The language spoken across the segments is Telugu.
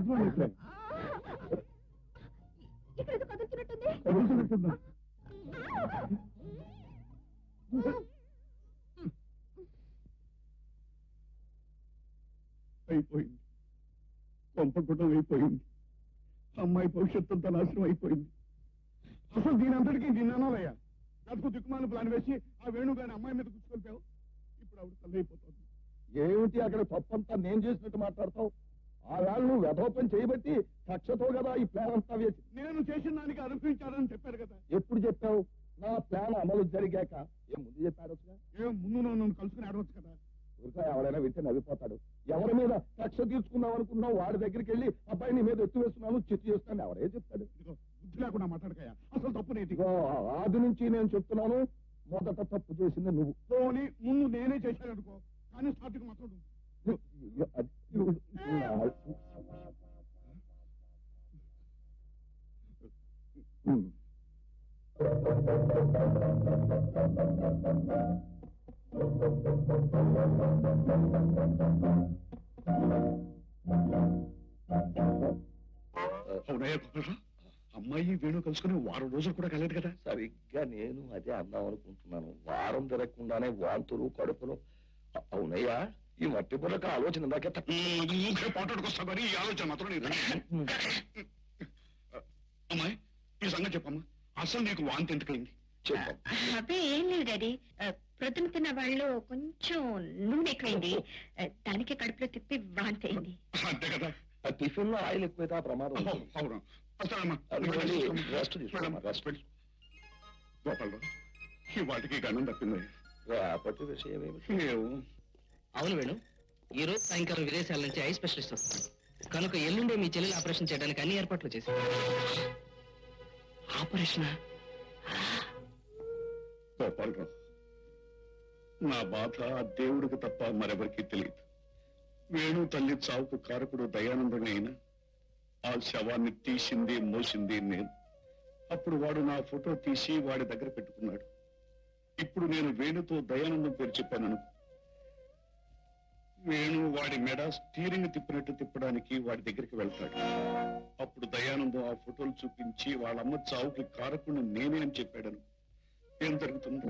ఇక్కడ కదులుతున్నట్టుంది. అయిపోయింది, కొంపకుటం అయిపోయింది. అమ్మాయి భవిష్యత్తు అంతా నాశనం అయిపోయింది. అసలు దీనంతటికీ నిన్ననోలయ్యా. నాకు దిక్కుమాలను ప్లాన్ వేసి ఆ వేణుగాని అమ్మాయి మీద కూర్చుకొల్పావు. ఇప్పుడు ఆవిడ తల్లైపోతుంది. ఏమిటి అక్కడ తప్పంతా నేను చేసినట్టు మాట్లాడతావు? ఆ వేళ నువ్వు వ్యధోపం చేయబట్టి కక్షతో కదా ఈ ప్లాన్ అంతా వేసి. నేను చేసిన దానికి అనుభవించాలని చెప్పారు కదా. ఎప్పుడు చెప్పావు? నా ప్లాన్ అమలు జరిగాక. ఏం ముందు చెప్పాడొచ్చుగా? ఏం ముందు నన్ను కలుసుకుని ఆడవచ్చు కదా. ఊరికా ఎవడైనా వింటే నవ్విపోతాడు. ఎవరి మీద కక్ష తీర్చుకుందాం అనుకున్నావు వాడి దగ్గరికి వెళ్ళి అబ్బాయి నీ మీద ఎత్తు వేస్తున్నాను చిత్తు చేస్తాను ఎవరే చెప్తాడు? బుద్ధి లేకుండా మాట్లాడకాయ. అసలు తప్పు ఇదిగో ఆది నుంచి నేను చెప్తున్నాను, మొదట తప్పు చేసింది నువ్వు. పోనీ ముందు నేనే చేశాననుకో, కానీ స్టార్టింగ్ మాత్రం అమ్మాయి వేణు కలుసుకుని వారం రోజులు కూడా కలదు కదా. సరిగ్గా నేను అదే అందాం అనుకుంటున్నాను. వారం తిరగకుండానే వాంతులు కడుపులు. అవునయ్యా, ఈ మట్టి బుర్రకు ఆలోచన పాటాడుకొస్తా మరి ఈ ఆలోచన మాత్రం. అమ్మాయి ఈ సంగతి చెప్పమ్మా, అసలు నీకు వాంతి ఎందుకైంది? అబ్బే ఏం లేదు డాడీ, ప్రొద్దున తిన్న వాళ్ళు కొంచెం నూనె ఎక్కువైంది, దానికే కడుపులో తిప్పి వాంతి అయింది. అంతే కదా. టిఫిన్ లో ఆయిల్ ఎక్కువైతే ప్రమాదం. అవును. గోపాలరావు, ఈ వాటికి గణం తప్పింది. రేపటి విషయం ఏమిటి? అవును వేణు, ఈ రోజు సాయంకాలం విదేశాల నుంచి ఐ స్పెషలిస్ట్ వస్తుంది కనుక ఎల్లుండే మీ చెల్లెలు ఆపరేషన్ చేయడానికి అన్ని ఏర్పాట్లు చేశారు. ఆపరేషన్? గోపాలరావు, నా బాధ దేవుడికి తప్ప మరెవరికి తెలియదు. వేణు తల్లి చావుకు కారకుడు దయానందనే అయినా ఆ శవాన్ని తీసింది మోసింది నేను. అప్పుడు వాడు నా ఫోటో తీసి వాడి దగ్గర పెట్టుకున్నాడు. ఇప్పుడు నేను వేణుతో దయానందం పేరు చెప్పాను. వేణు వాడి మెడ స్టీరింగ్ తిప్పినట్టు తిప్పడానికి వాడి దగ్గరికి వెళ్తాడు. అప్పుడు దయానందం ఆ ఫోటోలు చూపించి వాళ్ళమ్మ చావుకి కారకుడు నేనే అని చెప్పాడను. ఏం జరుగుతుంది?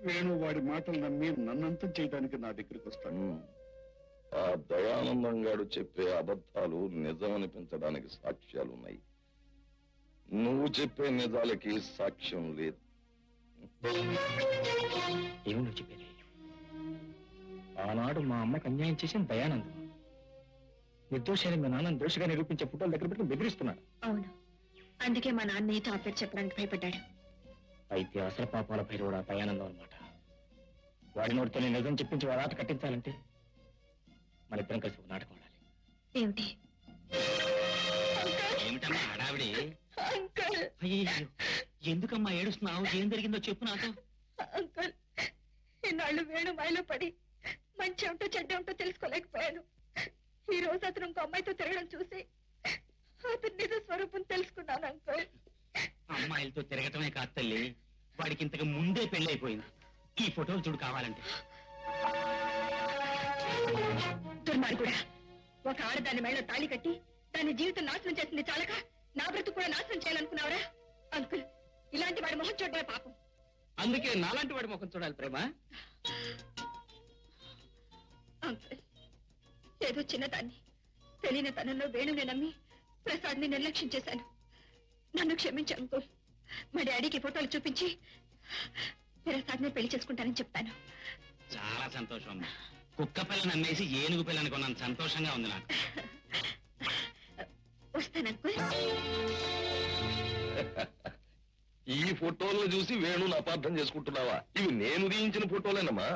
వేణు వాడి మాటలు నమ్మి నన్నంతం చేయడానికి నా దగ్గరికి వస్తాడు. ఆ దయానందం గారు చెప్పే అబద్ధాలు నిజమనిపించడానికి సాక్ష్యాలున్నాయి. నువ్వు చెప్పే నిజాలకి సాక్ష్యం లేదు. ఏమి నువ్వు చెప్పేది? ఆనాడు మా అమ్మకి అన్యాయం చేసిన దయానందం నిర్దోషాన్ని మా నాన్న దోషిగా నిరూపించే ఫోటోల దగ్గర పెట్టి బెదిరిస్తున్నాడు. అవును, అందుకే మా నాన్న నీతో ఆ పేరు చెప్పడానికి భయపడ్డాడు. అయితే అసలు పాపాల భైరవుడు ఆ దయానందం అనమాట. వాడి నోటితో నేను నిజం చెప్పించి వాడి ఆట కట్టించాలంటే మన ఇద్దరం కలిసి ఒక నాటకం ఆడాలి. ఏమిటి? ఏమిటమ్మా హడావిడి? ఎందుకమ్మా ఏడుస్తున్నావు? ఏం జరిగిందో చెప్పు నాతో. అంకుల్, ఇన్నాళ్ళు వేణు మాయలో పడి మంచి ఏమిటో చెడ్డ ఏమిటో తెలుసుకోలేకపోయాను. ఈ రోజు అతను ఇంకో అమ్మాయితో తిరగడం చూసి అతని నిజ స్వరూపం తెలుసుకున్నాను. అంకుల్, అమ్మాయిలతో తిరగటమే కాదు తల్లి, వాడికి ఇంతకు ముందే పెళ్లి అయిపోయింది. ఈ ఫోటోలు చూడు కావాలంటే. దుర్మార్గుడా, ఒక ఆడదాని మేళ తాళి కట్టి దాని జీవితం నాశనం చేసింది చాలక నా బ్రతుకు కూడా నాశనం చేయాలనుకున్నావరా? అంకుల్, ఇలాంటి వాడి మొహం చూడమే పాపం. అందుకే నాలాంటి వాడి ముఖం చూడాలి ప్రేమ. అంకుల్, ఏదో చిన్నదాన్ని తెలియని తనంలో వేణుని నమ్మి ప్రసాద్ని నిర్లక్ష్యం చేశాను. నన్ను క్షమించు అంకుల్. మా డాడీకి ఫోటోలు చూపించి ప్రసాద్ని పెళ్లి చేసుకుంటానని చెప్తాను. చాలా సంతోషం అమ్మా. కుక్క పిల్లని అమ్మేసి ఏనుగు పిల్లని కొన్నాను. సంతోషంగా ఉంది నాకు. వస్తాను అంకుల్. ఈ ఫోటోలను చూసి వేణుని అపార్థం చేసుకుంటున్నావా? ఇవి నేను తీయించిన ఫోటోలేనమ్మా.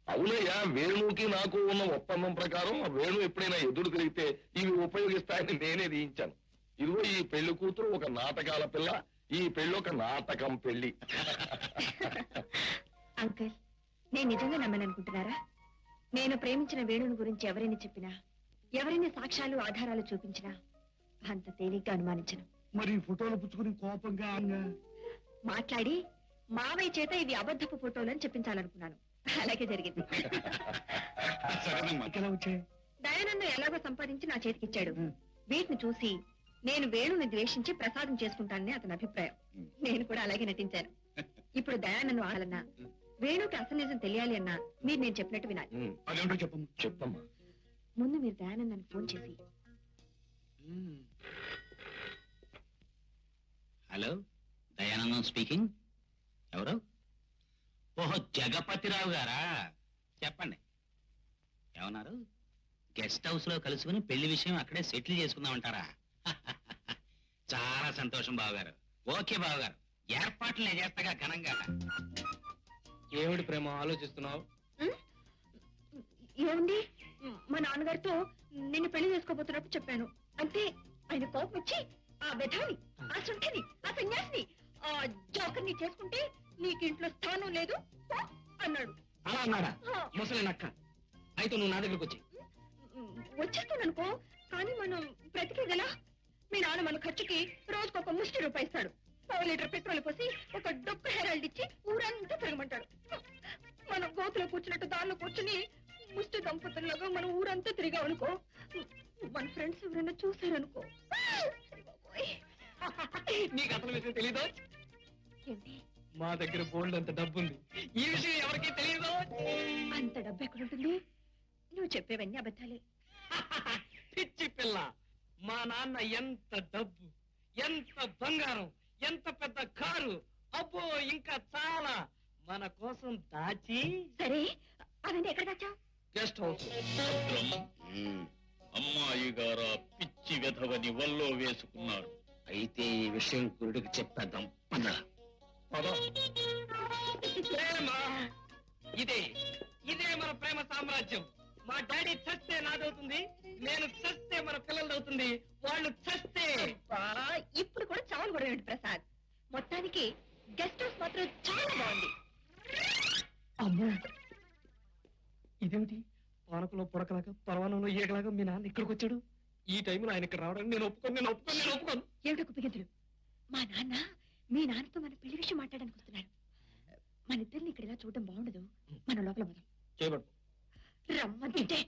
అవునయ్యా, వేణుకి నాకు ఉన్న ఒప్పందం ప్రకారం వేణు ఎప్పుడైనా ఎదురు తిరిగితే ఇవి ఉపయోగిస్తాయని నేనే తీయించాను. ఇదిగో ఈ పెళ్లి కూతురు ఒక నాటకాల పిల్ల, ఈ పెళ్లి ఒక నాటకం పెళ్లి. అంకుల్, నేను నిజంగా నమ్మననుకుంటున్నారా? నేను ప్రేమించిన వేణుని గురించి ఎవరైనా చెప్పినా, ఎవరైనా సాక్ష్యాలు ఆధారాలు చూపించినా అంత తేలిగ్గా అనుమానించను. మరి ఫోటోలు పుచ్చుకుని కోపంగా మాట్లాడి మావయ్య చేత ఇవి అబద్ధపు ఫోటోలు అని చెప్పించాలనుకున్నాను. అలాగే జరిగింది. సరేనమ్మా, ఎలా వచ్చాయి? దయానందం ఎలాగో సంపాదించి నా చేతికిచ్చాడు. వీటిని చూసి నేను వేణుని ద్వేషించి ప్రసాదం చేసుకుంటానని అతని అభిప్రాయం. నేను కూడా అలాగే నటించాను. ఇప్పుడు దయానందం ఆడాలన్నా వేణుకి అసలు నిజం తెలియాలి అన్నా మీరు నేను చెప్పినట్టు వినాలి. అదేంటో చెప్పమ్మా. చెప్పమ్మా. ముందు మీరు దయానందానికి ఫోన్ చేసి, హలో, దయానందం స్పీకింగ్. ఎవరు? ఓహో, జగపతిరావు గారా? చెప్పండి, ఏమన్నారు? గెస్ట్ హౌస్ లో కలుసుకుని పెళ్లి విషయం అక్కడే సెటిల్ చేసుకుందామంటారా? చాలా సంతోషం బావగారు. ఓకే బావగారు, ఏర్పాట్లు నేను చేస్తాగా ఘనంగా. ఏమిటి ప్రేమ ఆలోచిస్తున్నావు? ఏముంది, మా నాన్నగారితో నిన్ను పెళ్లి చేసుకోబోతున్నప్పుడు చెప్పాను. అంటే ఆయన కోపం వచ్చి ఆ విధాని, ఆ సుంఠని, ఆ సన్యాసిని, ఆ జోకర్ని చేసుకుంటే నీకు ఇంట్లో స్థానం లేదు పో అన్నాడు. అలా అన్నాడా? ముసలి నక్క. అయితే నువ్వు నా దగ్గరకు వచ్చి. వచ్చేస్తాననుకో, కానీ మనం బ్రతికేదలా? మీ నాన్న మన ఖర్చుకి రోజుకొక ముష్టి రూపాయి ఇస్తాడు. 1 లీటర్ పెట్రోల్ పోసి ఒక డొక్క హెరాల్డ్ ఇచ్చి ఊరంతా తిరగమంటాడు. మనం గోతులో కూర్చున్నట్టు దానిలో కూర్చుని ముష్టి దంపతుల్లాగా మనం ఊరంతా తిరిగామనుకో, మన ఫ్రెండ్స్ ఎవరైనా చూసారనుకో, నీకు అసలు విషయం తెలీదు. ఏంటి మా దగ్గర బోల్డ్ అంత డబ్బు ఉంది. ఈ విషయం ఎవరికీ తెలియదు. అంత డబ్బు ఎక్కడుంటుంది? నువ్వు చెప్పేవన్నీ అబద్ధాలే. పిచ్చి పిల్ల, మా నాన్న ఎంత డబ్బు, ఎంత బంగారం, ఎంత పెద్ద కారు, అబ్బో ఇంకా చాలా మన కోసం దాచి. సరే, అవన్నీ ఎక్కడ దాచావు? Guest house. అమ్మాయి గారు పిచ్చి వెధవని వల్లో వేసుకున్నారు. అయితే ఈ విషయం గురుడికి చెప్పేద్దాం. ప్రేమ ఇదే, ఇదే మన ప్రేమ సామ్రాజ్యం. మా డాడీ చస్తే నాదవుతుంది, నేను చస్తే మన పిల్లలదవుతుంది, వాళ్ళు చస్తే. ఇప్పుడు కూడా చాలు కూడా ఏంటి ప్రసాద్? మొత్తానికి గెస్ట్ హౌస్ మాత్రం చాలా బాగుంది. అమ్మో, ఇదేమిటి? పానకులో పొడకలాగా, పరవానంలో ఈగలాగా మీ నాన్న ఇక్కడికి వచ్చాడు. ఈ టైంలో ఆయన ఇక్కడ రావడానికి నేను ఒప్పుకోను. ఏమిటో కుప్పిగంతులు? మా నాన్న మీ నాన్నతో మన పెళ్లి విషయం మాట్లాడడానికి వస్తున్నారు. మన ఇద్దరిని ఇక్కడ ఇలా చూడడం బాగుండదు. మన లోపల పోదాం. చేయబడు. రమ్మంటే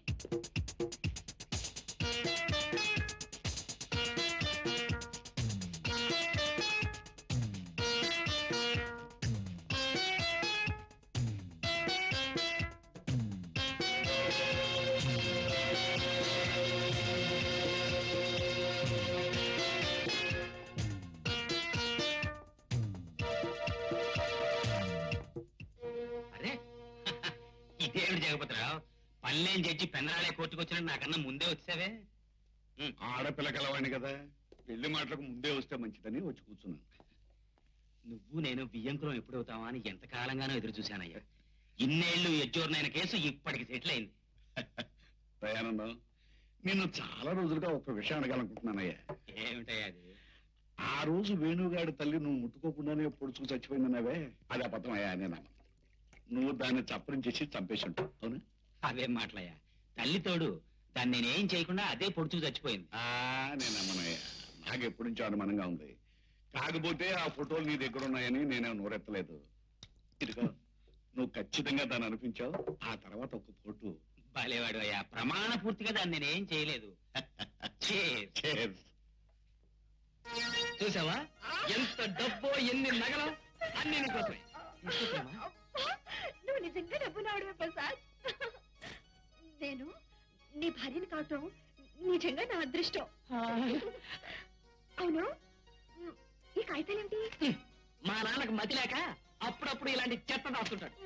అరే, ఇదేమిటి జగపతిరావు, పల్లెం జడ్జి పెందరాలే కోర్టుకొచ్చినట్టు నాకన్నా ముందే వచ్చావే. ఆడపిల్ల కలవాణి కదా, పెళ్లి మాటలకు ముందే వస్తే మంచిదని వచ్చి కూర్చున్నాను. నువ్వు నేను బియ్యంకురం ఎప్పుడవుతావా అని ఎంతకాలంగానో ఎదురు చూశానయ్యా. ఇన్నేళ్లు ఎజ్జోర్నైన కేసు ఇప్పటికి సెటిల్ అయింది. దయానందం, నేను చాలా రోజులుగా ఒక విషయం అడగాలనుకుంటున్నానయ్యా. ఏమిటయ్యా అది? ఆ రోజు వేణుగాడి తల్లి నువ్వు ముట్టుకోకుండానే పొడుచుకు చచ్చిపోయిందన్నావే, అది అబద్ధం అయ్యా అని నమ్మను. నువ్వు దాన్ని చప్పరించేసి చంపేసి ఉంటావు, అవునా? అవేం మాటలయ్యా, తల్లి తోడు, దాన్ని నేనేం చేయకుండా అదే పొడుచుకు చచ్చిపోయింది. నేను నమ్మనయ్యా, నాకు ఎప్పటి నుంచో అనుమానంగా ఉంది. కాకపోతే ఆ ఫోటోలు నీ దగ్గర ఉన్నాయని నేనే నోరెత్తలేదు. ఇదిగో, నువ్వు ఖచ్చితంగా దాన్ని అనిపించావు. ఆ తర్వాత ఒక ఫోటో. బాలేవాడు అయ్యా, ప్రమాణ పూర్తిగా దాన్ని నేనేం చేయలేదు. Cheers. చూసావా ఎంత డబ్బో, ఎన్ని నగలు, అన్ని నీకోసమే. నువ్వు నిజంగా డబ్బునాడువే ప్రసాద్. నేను నీ భార్యని కావటం నిజంగా నా అదృష్టం. అవును, ఈ కాగితాలేంటి? మా నాన్నకు మతి లేక అప్పుడప్పుడు ఇలాంటి చెత్త దాస్తుంటాడు.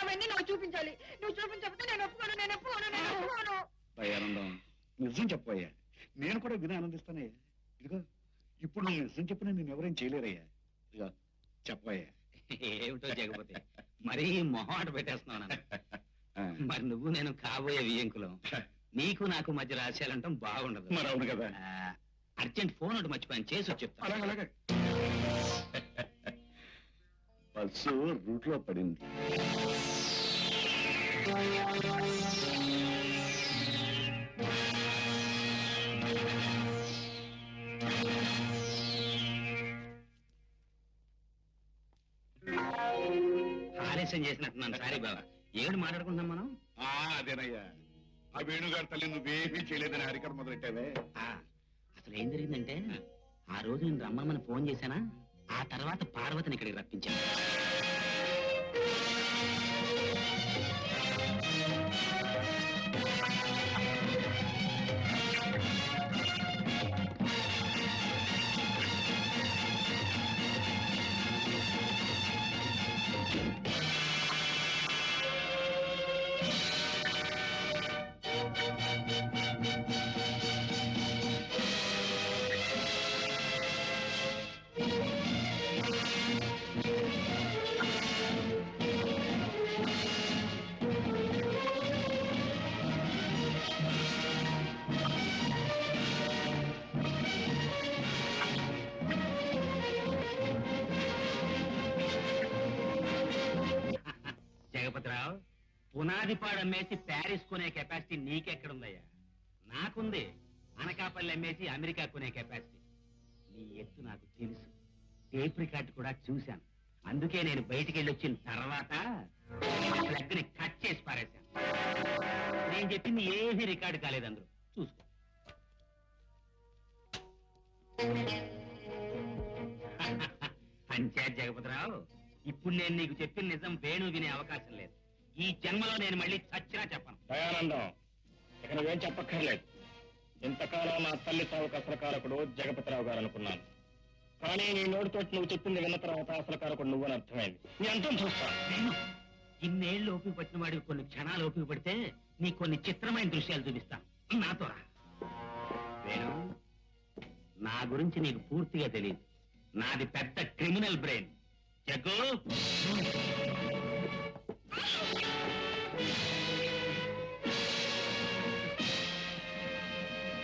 అవన్నీ నాకు చూపించాలి. నువ్వు చూపించకపోతే నేను ఒప్పుకోను. దయానందం, నిజం చెప్పయ్యా, నేను కూడా విని ఆనందిస్తానయ్యా. ఇదిగో, ఇప్పుడు నువ్వు నిజం చెప్పినా నేను ఎవరేం చేయలేరయ్యా. ఇదిగో చెప్పయ్యా. ఏమిటో జగపతి, మరీ మొహమాట పెట్టేస్తున్నావు. మరి నువ్వు నేను కాబోయే వియ్యంకులం, నీకు నాకు మధ్య రహస్యాలంటాం బాగుండదు. మరి అవును కదా. అర్జెంట్ ఫోన్ ఒకటి మర్చిపోయాను, చేసి వచ్చి చెప్తాను. అలాగే బస్సు రూట్ లో పడింది. ఆలస్యం చేసినట్టున్నాను, సారీ బాబా. ఏమిటి మాట్లాడుకుంటున్నాం మనం? అదేనయ్యా, ఆ వేణుగారి తల్లి నువ్వేమీ చేయలేదని హరికథ మొదలెట్టావే. అసలు ఏం జరిగిందంటే ఆ రోజు నేను రమ్మని ఫోన్ చేశానా, ఆ తర్వాత పార్వతిని ఇక్కడికి రప్పించాను. జగపతిరావు, పునాది పాడు అమ్మేసి ప్యారిస్ కొనే కెపాసిటీ నీకెక్కడుందయ్యా? నాకుంది. అనకాపల్లి అమ్మేసి అమెరికా కొనే కెపాసిటీ. నీ ఎత్తు నాకు తెలుసు, టేప్ రికార్డు కూడా చూశాను. అందుకే నేను బయటికి వెళ్ళి వచ్చిన తర్వాత ప్లగ్ ని కట్ చేసి పారేశాను. నేను చెప్పింది ఏమీ రికార్డు కాలేదు, అందరూ చూసుకో. అంతే జగపతిరావు, ఇప్పుడు నేను నీకు చెప్పిన నిజం వేణు వినే అవకాశం లేదు. ఈ జన్మలో నేను మళ్ళీ చచ్చినా చెప్పను. దయానందం, ఇక నువ్వేం చెప్పక్కర్లేదు. ఇంతకాలం నా తల్లి సావుకు అసలు కారకుడు జగపతిరావు గారు అనుకున్నాను. కానీ నీ నోటితోటి నువ్వు చెప్పింది విన్న తర్వాత అసలు కారకుడు నువ్వని అర్థమైంది. నీ అంతం చూస్తాను. వేణు, ఇన్నేళ్లు ఓపిక పట్టిన వాడికి కొన్ని క్షణాలు ఓపిక పడితే నీకు కొన్ని చిత్రమైన దృశ్యాలు చూపిస్తాను. నాతో రా. వేణు, నా గురించి నీకు పూర్తిగా తెలియదు. నాది పెద్ద క్రిమినల్ బ్రెయిన్. జగ్గు,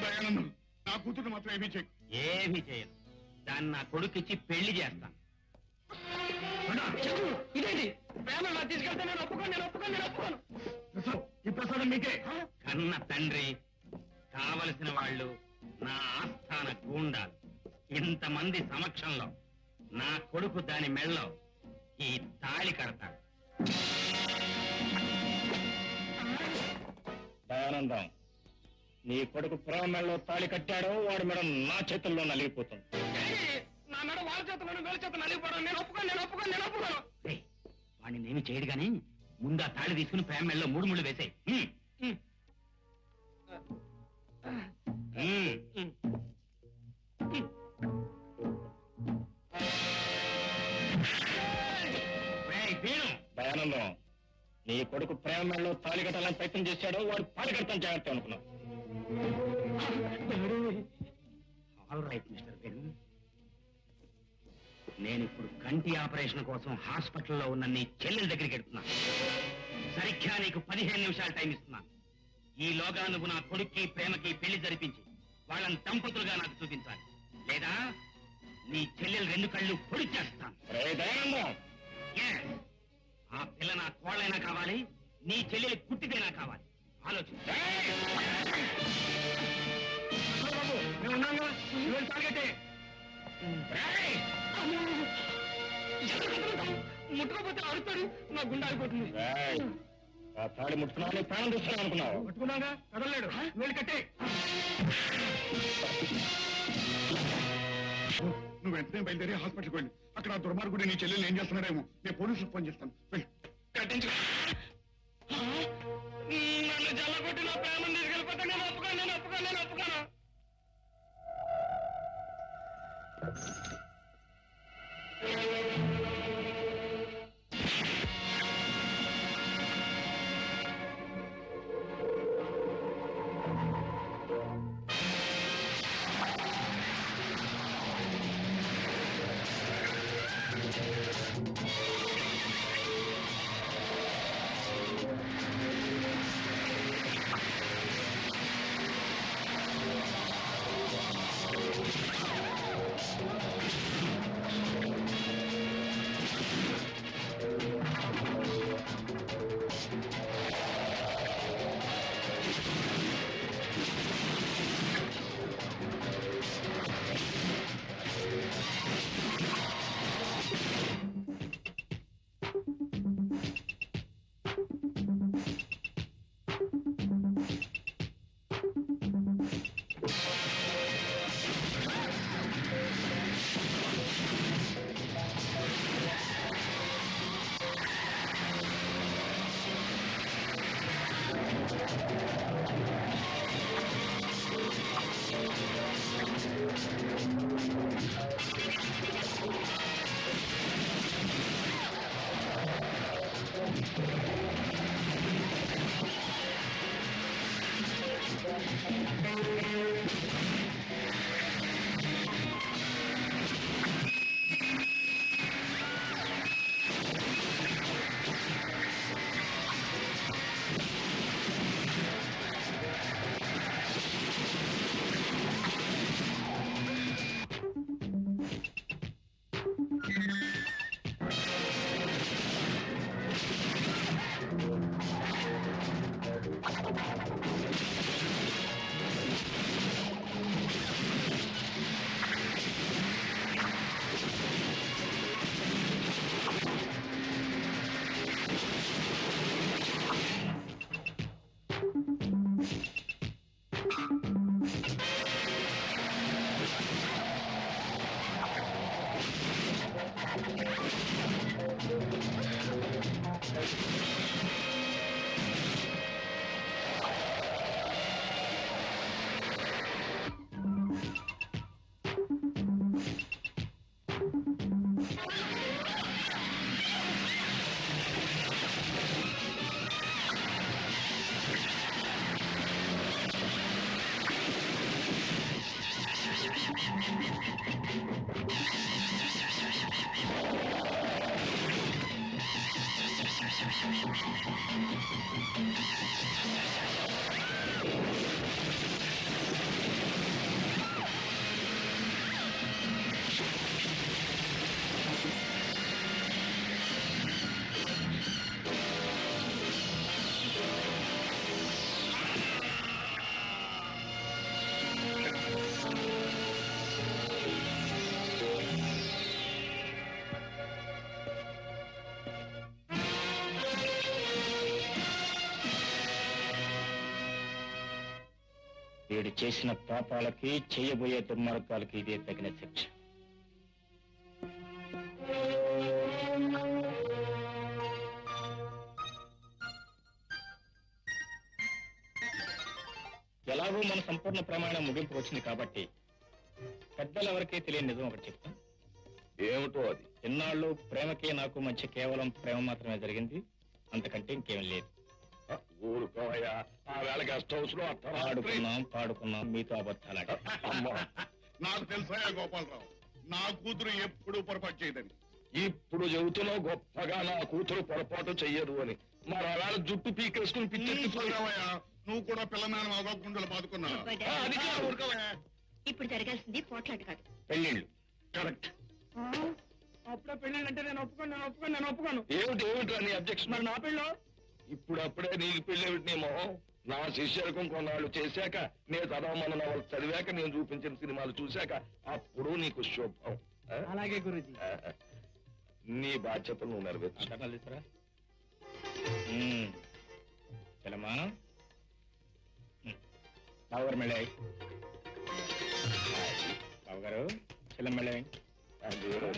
దయానందం, నా కూతురు మాత్రం ఏమీ చేయకు. ఏమీ చేయను. దాన్ని నా కొడుకిచ్చి పెళ్లి చేస్తాను. ఇదేంటి ప్రేమ తీసుకెళ్తే నేను ఒప్పుకోను. ఈ ప్రసాదం మీకే. కన్న తండ్రి, కావలసిన వాళ్ళు, నా ఆస్థాన గూండాలు, ఇంతమంది సమక్షంలో నా కొడుకు దాని మెళ్ళలో ఈ తాళి కడతాడు. దయానందం, నీ కొడుకు ప్రేమ మెడలో తాళి కట్టాడో వాడి మెడ నా చేతుల్లో నలిగిపోతుంది. నా మేడం వాళ్ళ చేతులను వేల చేతులు నలిగిపోవడం నేను ఒప్పుకోను. రేయ్, వాడిని నేమి చేయడు గాని ముందు ఆ తాళి తీసుకుని ప్రేమ మెళ్ళలో 3 ముళ్ళు వేసాయి. దయానందం, నీ కొడుకు ప్రేమ మెడలో తాళి కట్టాలని ప్రయత్నం చేశాడో వాడు తాళి కడతాను జాగ్రత్త అనుకున్నావు. ఆల్ రైట్ మిస్టర్ వేణు, నేను ఇప్పుడు కంటి ఆపరేషన్ కోసం హాస్పిటల్లో ఉన్న నీ చెల్లెల దగ్గరికి వెళ్తున్నాను. సరిగ్గా నీకు 15 నిమిషాలు టైం ఇస్తున్నాను. ఈలోగా నువ్వు నా కొడుక్కి ప్రేమకి పెళ్లి జరిపించి వాళ్ళని దంపతులుగా నాకు చూపించాలి. లేదా నీ చెల్లెలు 2 కళ్ళు పొడి చేస్తాను. దయానందం, Yes. ఆ పిల్ల నా కోళ్ళైనా కావాలి, నీ చెల్లెలి కుట్టిదైనా కావాలి. ఆలోచించు. ముట్టుకోపోతే అడుగుతాడు, నా గుండె ఆగిపోతుంది. ఆ తాళి ముట్టుకున్నా ప్రాణం తీస్తాను అనుకున్నావు. పట్టుకున్నాగా కదలలేడు, వేలు కట్టే. నువ్వు వెంటనే బయలుదేరి హాస్పిటల్కి వెళ్ళి అక్కడ ఆ దుర్మార్గుడు నీ చెల్లెలు ఏం చేస్తున్నాడేమో నేను పోలీసులకు ఫోన్ చేస్తాను. కట్టించు. నన్ను జల్లగొట్టి నా ప్రేమను తీసుకెళ్ళిపోతే నేను ఒప్పుకోను. వీడు చేసిన పాపాలకి చేయబోయే దుర్మార్గాలకి ఇదే తగిన శిక్ష. ఎలాగో మన సంపూర్ణ ప్రమాణం ముగింపు వచ్చింది కాబట్టి పెద్దలు ఎవరికీ తెలియని నిజం ఒకటి చెప్తాం. ఏమిటో అది? ఇన్నాళ్ళు ప్రేమకి నాకు మధ్య కేవలం ప్రేమ మాత్రమే జరిగింది, అంతకంటే ఇంకేం లేదు. ఊరుకోవయ్యా, ఆ వేళ గెస్ట్ హౌస్ లో పాడుకున్నాం మీతో అబద్ధాలాట. నాకు తెలుసా గోపాలరావు, నా కూతురు ఎప్పుడు పొరపాటు చేయదని. ఇప్పుడు చెబుతున్నావు గొప్పగా నా కూతురు పొరపాటు చెయ్యదు అని. మరి ఆ వేళ జుట్టు పీకేసుకుని పిచ్చెత్తిపోయావయ్యా, నువ్వు కూడా పిల్లనాన్న అవగుండలు బాదుకున్నావు. ఇప్పుడు జరగాల్సింది పోట్లాట కాదు, పెళ్ళిళ్ళు. కరెక్ట్. అప్పుడే పెళ్ళండి అంటే నేను ఒప్పుకోను. ఏమిటి నీ అబ్జెక్షన్? మరి నా పెళ్ళో ఇప్పుడప్పుడే నీకు పెళ్ళేమిటినేమో. నా శిష్యరకం కొన్నాళ్ళు చేశాక, నేను చదవమన్న నవలు చదివాక, నేను చూపించిన సినిమాలు చూశాక అప్పుడు నీకు శుభం. అలాగే గురుజీ. నీ బాధ్యతలు నువ్వు నెరవేర్చు. తెలమా బావగారు మెళ్ళాయి, బావగారు చెల్ల మెళ్ళాయి. హీరో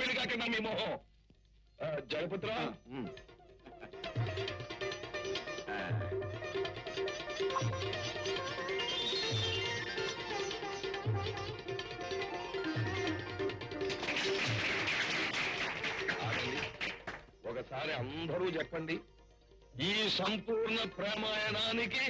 పెళ్లి కాకుండా మీ మొహం. జగపతిరా, ఒకసారి అందరూ చెప్పండి, ఈ సంపూర్ణ ప్రేమాయణానికి